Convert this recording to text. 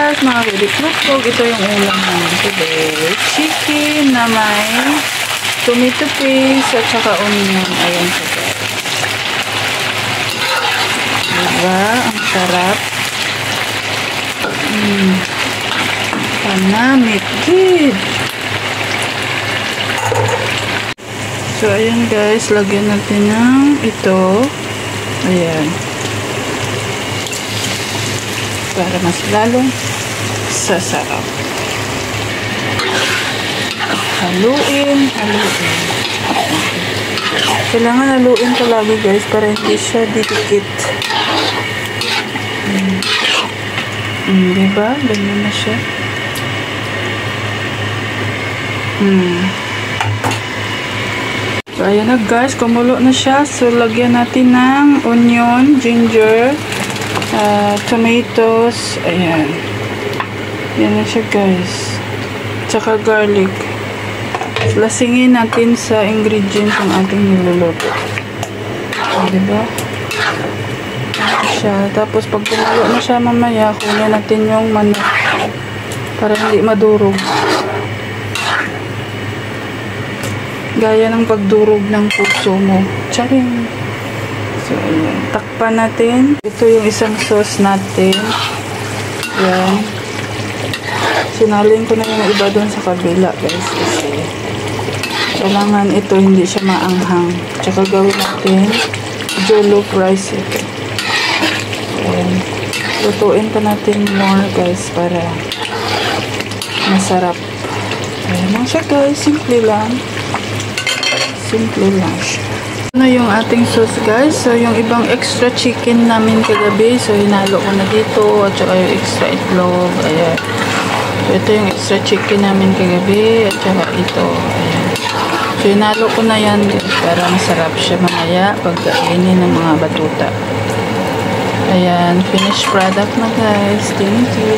guys, mga kadiklutog, ito yung ulam namin today. Chicken na may tomato paste at saka onion. Ayan siya guys. Diba? Ang sarap. Panamit. Good. So, ayan guys, lagyan natin ng ito. Ayan. Para mas lalong sasarap. Haluin. Kailangan haluin palagi guys para hindi siya didikit. Diba? Ganyan na siya. So, ayan na guys. Kumulo na siya. So, lagyan natin ng onion, ginger, tomatoes, ayan. Yan na siya guys. Tsaka garlic. Lasingin natin sa ingredients ang ating niluluto. Diba? Ayan siya. Tapos pag kumulo na siya mamaya, kunin natin yung manok para hindi madurog. Gaya ng pagdurog ng puso mo. Charing! So, ayan. Takpan natin. Ito yung isang sauce natin. Ayan. Sinalin ko na yung iba doon sa kabila, guys. Kasi kailangan ito hindi siya maanghang. Tsaka gawin natin jollof rice ito. Ayan. Lutuin pa natin more, guys, para masarap. Ayan lang siya, guys. Simple lang. Simple lang siya. Ano yung ating sauce guys. So yung ibang extra chicken namin kagabi. So hinalo ko na dito. At saka yung extra itlog. Ayan. So ito yung extra chicken namin kagabi. At saka ito. Ayan. So hinalo ko na yan guys. Para masarap siya mamaya pagkainin ng mga batuta. Ayan. Finished product na guys. Thank you.